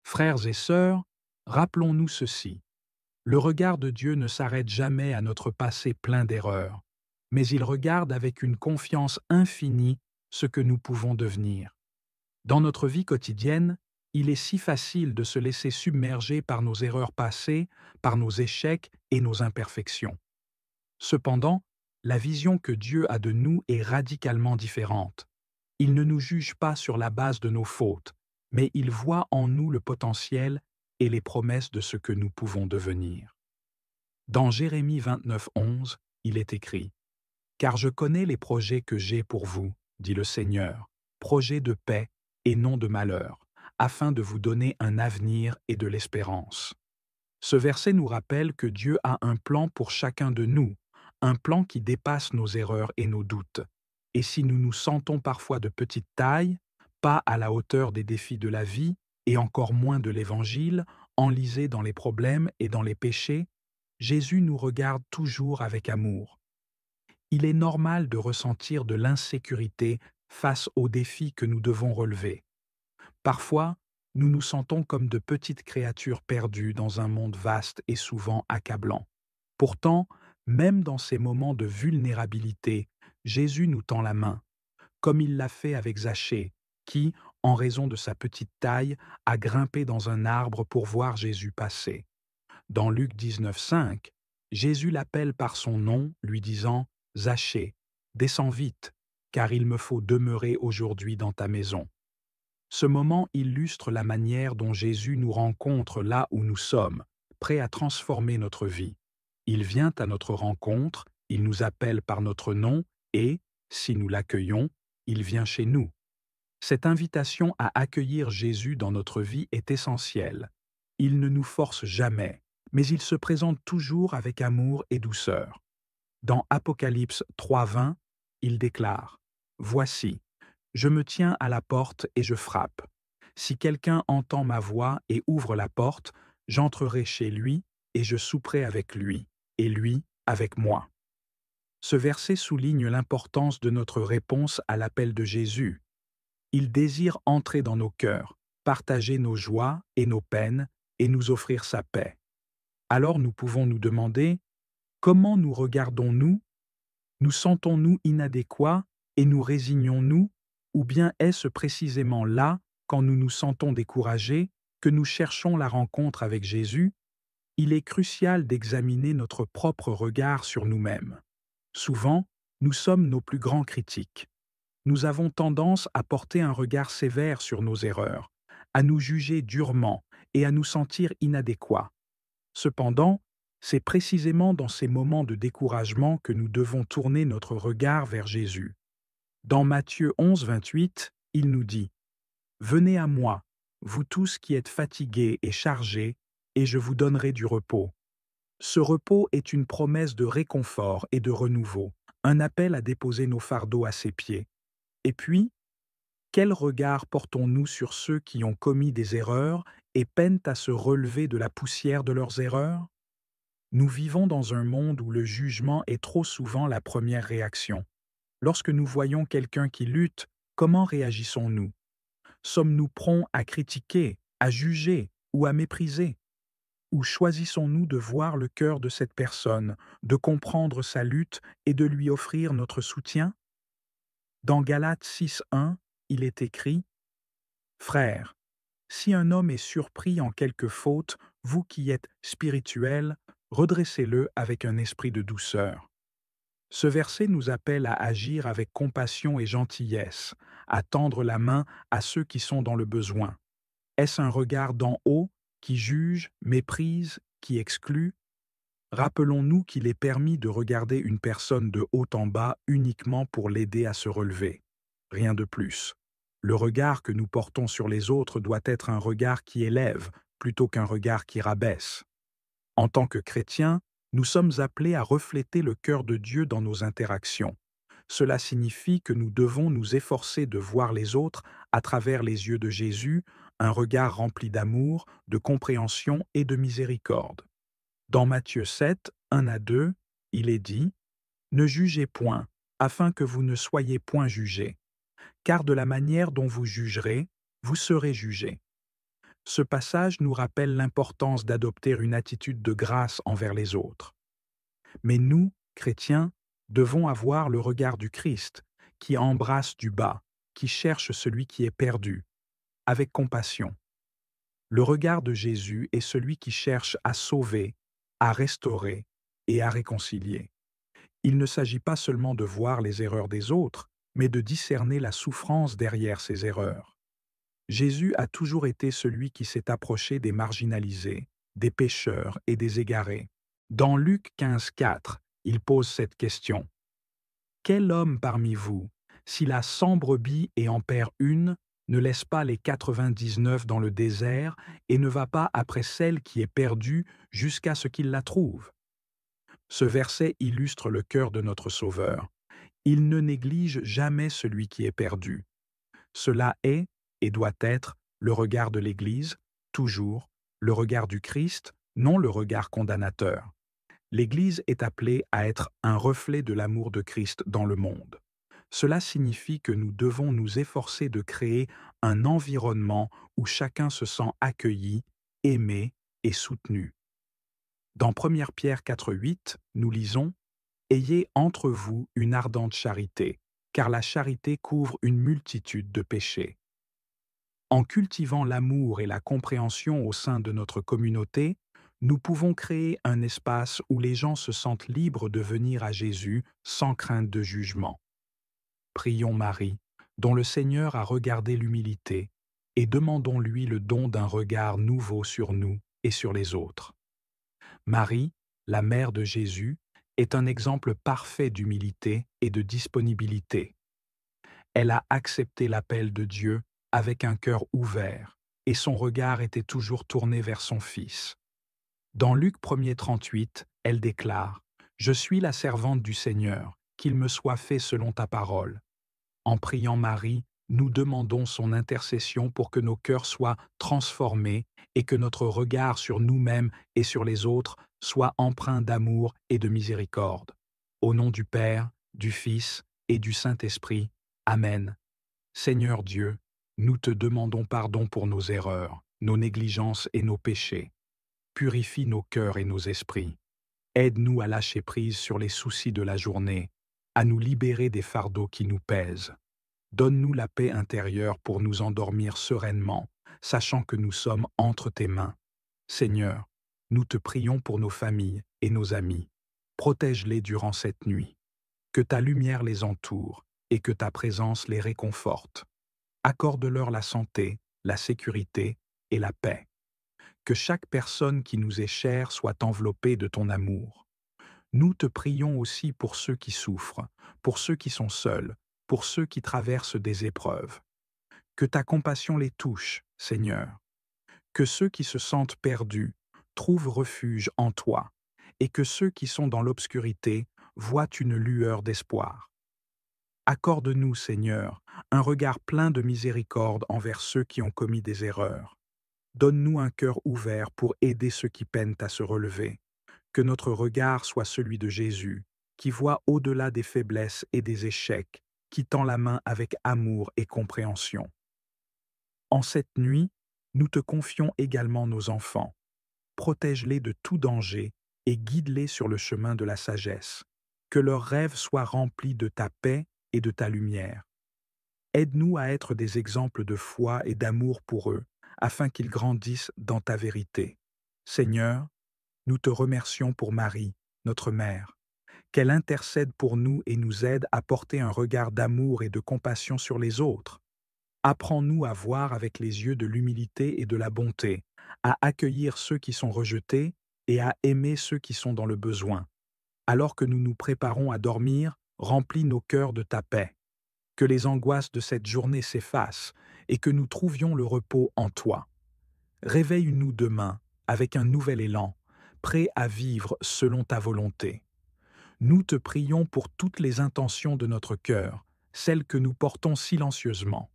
Frères et sœurs, rappelons-nous ceci. Le regard de Dieu ne s'arrête jamais à notre passé plein d'erreurs, mais il regarde avec une confiance infinie ce que nous pouvons devenir. Dans notre vie quotidienne, il est si facile de se laisser submerger par nos erreurs passées, par nos échecs et nos imperfections. Cependant, la vision que Dieu a de nous est radicalement différente. Il ne nous juge pas sur la base de nos fautes, mais il voit en nous le potentiel et les promesses de ce que nous pouvons devenir. Dans Jérémie 29:11, il est écrit: Car je connais les projets que j'ai pour vous, dit le Seigneur, projets de paix et non de malheur, afin de vous donner un avenir et de l'espérance. Ce verset nous rappelle que Dieu a un plan pour chacun de nous, un plan qui dépasse nos erreurs et nos doutes. Et si nous nous sentons parfois de petite taille, pas à la hauteur des défis de la vie, et encore moins de l'Évangile, enlisés dans les problèmes et dans les péchés, Jésus nous regarde toujours avec amour. Il est normal de ressentir de l'insécurité face aux défis que nous devons relever. Parfois, nous nous sentons comme de petites créatures perdues dans un monde vaste et souvent accablant. Pourtant, même dans ces moments de vulnérabilité, Jésus nous tend la main, comme il l'a fait avec Zachée, qui, en raison de sa petite taille, a grimpé dans un arbre pour voir Jésus passer. Dans Luc 19:5, Jésus l'appelle par son nom, lui disant: Zachée, descends vite, car il me faut demeurer aujourd'hui dans ta maison. Ce moment illustre la manière dont Jésus nous rencontre là où nous sommes, prêt à transformer notre vie. Il vient à notre rencontre, il nous appelle par notre nom et, si nous l'accueillons, il vient chez nous. Cette invitation à accueillir Jésus dans notre vie est essentielle. Il ne nous force jamais, mais il se présente toujours avec amour et douceur. Dans Apocalypse 3:20, il déclare: Voici, je me tiens à la porte et je frappe. Si quelqu'un entend ma voix et ouvre la porte, j'entrerai chez lui et je souperai avec lui, et lui avec moi. Ce verset souligne l'importance de notre réponse à l'appel de Jésus. Il désire entrer dans nos cœurs, partager nos joies et nos peines et nous offrir sa paix. Alors nous pouvons nous demander: comment nous regardons-nous? Nous sentons-nous inadéquats et nous résignons-nous, ou bien est-ce précisément là, quand nous nous sentons découragés, que nous cherchons la rencontre avec Jésus? Il est crucial d'examiner notre propre regard sur nous-mêmes. Souvent, nous sommes nos plus grands critiques. Nous avons tendance à porter un regard sévère sur nos erreurs, à nous juger durement et à nous sentir inadéquats. Cependant, c'est précisément dans ces moments de découragement que nous devons tourner notre regard vers Jésus. Dans Matthieu 11:28, il nous dit: Venez à moi, vous tous qui êtes fatigués et chargés, et je vous donnerai du repos. Ce repos est une promesse de réconfort et de renouveau, un appel à déposer nos fardeaux à ses pieds. Et puis, quel regard portons-nous sur ceux qui ont commis des erreurs et peinent à se relever de la poussière de leurs erreurs? Nous vivons dans un monde où le jugement est trop souvent la première réaction. Lorsque nous voyons quelqu'un qui lutte, comment réagissons-nous? Sommes-nous prompts à critiquer, à juger ou à mépriser? Ou choisissons-nous de voir le cœur de cette personne, de comprendre sa lutte et de lui offrir notre soutien? Dans Galates 6:1, il est écrit: Frères, si un homme est surpris en quelque faute, vous qui êtes spirituels, redressez-le avec un esprit de douceur. Ce verset nous appelle à agir avec compassion et gentillesse, à tendre la main à ceux qui sont dans le besoin. Est-ce un regard d'en haut qui juge, méprise, qui exclut? Rappelons-nous qu'il est permis de regarder une personne de haut en bas uniquement pour l'aider à se relever. Rien de plus. Le regard que nous portons sur les autres doit être un regard qui élève plutôt qu'un regard qui rabaisse. En tant que chrétiens, nous sommes appelés à refléter le cœur de Dieu dans nos interactions. Cela signifie que nous devons nous efforcer de voir les autres à travers les yeux de Jésus, un regard rempli d'amour, de compréhension et de miséricorde. Dans Matthieu 7, 1 à 2, il est dit: Ne jugez point, afin que vous ne soyez point jugés, car de la manière dont vous jugerez, vous serez jugés. Ce passage nous rappelle l'importance d'adopter une attitude de grâce envers les autres. Mais nous, chrétiens, devons avoir le regard du Christ, qui embrasse du bas, qui cherche celui qui est perdu, avec compassion. Le regard de Jésus est celui qui cherche à sauver, à restaurer et à réconcilier. Il ne s'agit pas seulement de voir les erreurs des autres, mais de discerner la souffrance derrière ces erreurs. Jésus a toujours été celui qui s'est approché des marginalisés, des pécheurs et des égarés. Dans Luc 15,4, il pose cette question. Quel homme parmi vous, s'il a 100 brebis et en perd une, ne laisse pas les 99 dans le désert et ne va pas après celle qui est perdue jusqu'à ce qu'il la trouve? Ce verset illustre le cœur de notre Sauveur. Il ne néglige jamais celui qui est perdu. Cela est, et doit être, le regard de l'Église, toujours, le regard du Christ, non le regard condamnateur. L'Église est appelée à être un reflet de l'amour de Christ dans le monde. Cela signifie que nous devons nous efforcer de créer un environnement où chacun se sent accueilli, aimé et soutenu. Dans 1 Pierre 4,8, nous lisons « Ayez entre vous une ardente charité, car la charité couvre une multitude de péchés. » En cultivant l'amour et la compréhension au sein de notre communauté, nous pouvons créer un espace où les gens se sentent libres de venir à Jésus sans crainte de jugement. Prions Marie, dont le Seigneur a regardé l'humilité, et demandons-lui le don d'un regard nouveau sur nous et sur les autres. Marie, la mère de Jésus, est un exemple parfait d'humilité et de disponibilité. Elle a accepté l'appel de Dieu avec un cœur ouvert, et son regard était toujours tourné vers son Fils. Dans Luc 1er 38, elle déclare « Je suis la servante du Seigneur, qu'il me soit fait selon ta parole. » En priant Marie, nous demandons son intercession pour que nos cœurs soient transformés et que notre regard sur nous-mêmes et sur les autres soit empreint d'amour et de miséricorde. Au nom du Père, du Fils et du Saint-Esprit. Amen. Seigneur Dieu, nous te demandons pardon pour nos erreurs, nos négligences et nos péchés. Purifie nos cœurs et nos esprits. Aide-nous à lâcher prise sur les soucis de la journée, à nous libérer des fardeaux qui nous pèsent. Donne-nous la paix intérieure pour nous endormir sereinement, sachant que nous sommes entre tes mains. Seigneur, nous te prions pour nos familles et nos amis. Protège-les durant cette nuit. Que ta lumière les entoure et que ta présence les réconforte. Accorde-leur la santé, la sécurité et la paix. Que chaque personne qui nous est chère soit enveloppée de ton amour. Nous te prions aussi pour ceux qui souffrent, pour ceux qui sont seuls, pour ceux qui traversent des épreuves. Que ta compassion les touche, Seigneur. Que ceux qui se sentent perdus trouvent refuge en toi, et que ceux qui sont dans l'obscurité voient une lueur d'espoir. Accorde-nous, Seigneur, un regard plein de miséricorde envers ceux qui ont commis des erreurs. Donne-nous un cœur ouvert pour aider ceux qui peinent à se relever. Que notre regard soit celui de Jésus, qui voit au-delà des faiblesses et des échecs, qui tend la main avec amour et compréhension. En cette nuit, nous te confions également nos enfants. Protège-les de tout danger et guide-les sur le chemin de la sagesse. Que leurs rêves soient remplis de ta paix et de ta lumière. Aide-nous à être des exemples de foi et d'amour pour eux, afin qu'ils grandissent dans ta vérité. Seigneur, nous te remercions pour Marie, notre mère, qu'elle intercède pour nous et nous aide à porter un regard d'amour et de compassion sur les autres. Apprends-nous à voir avec les yeux de l'humilité et de la bonté, à accueillir ceux qui sont rejetés et à aimer ceux qui sont dans le besoin. Alors que nous nous préparons à dormir, remplis nos cœurs de ta paix. Que les angoisses de cette journée s'effacent et que nous trouvions le repos en toi. Réveille-nous demain avec un nouvel élan, prêt à vivre selon ta volonté. Nous te prions pour toutes les intentions de notre cœur, celles que nous portons silencieusement.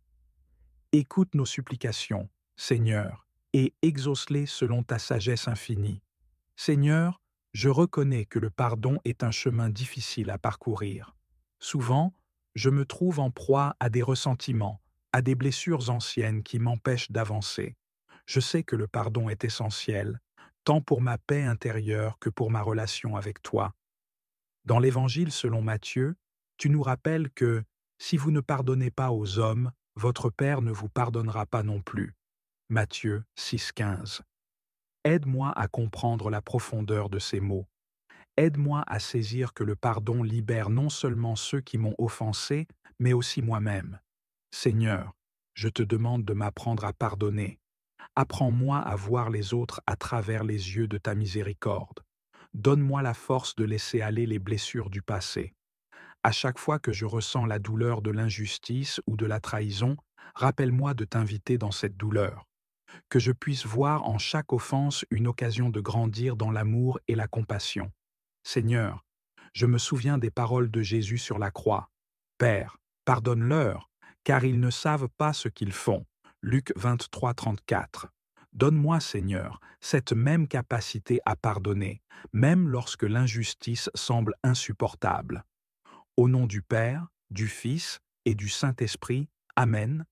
Écoute nos supplications, Seigneur, et exauce-les selon ta sagesse infinie. Seigneur, je reconnais que le pardon est un chemin difficile à parcourir. Souvent, je me trouve en proie à des ressentiments, à des blessures anciennes qui m'empêchent d'avancer. Je sais que le pardon est essentiel, tant pour ma paix intérieure que pour ma relation avec toi. Dans l'Évangile selon Matthieu, tu nous rappelles que si vous ne pardonnez pas aux hommes, votre Père ne vous pardonnera pas non plus. Matthieu 6,15. Aide-moi à comprendre la profondeur de ces mots. Aide-moi à saisir que le pardon libère non seulement ceux qui m'ont offensé, mais aussi moi-même. Seigneur, je te demande de m'apprendre à pardonner. Apprends-moi à voir les autres à travers les yeux de ta miséricorde. Donne-moi la force de laisser aller les blessures du passé. À chaque fois que je ressens la douleur de l'injustice ou de la trahison, rappelle-moi de t'inviter dans cette douleur. Que je puisse voir en chaque offense une occasion de grandir dans l'amour et la compassion. Seigneur, je me souviens des paroles de Jésus sur la croix. Père, pardonne-leur, car ils ne savent pas ce qu'ils font. Luc 23, 34. Donne-moi, Seigneur, cette même capacité à pardonner, même lorsque l'injustice semble insupportable. Au nom du Père, du Fils et du Saint-Esprit, Amen.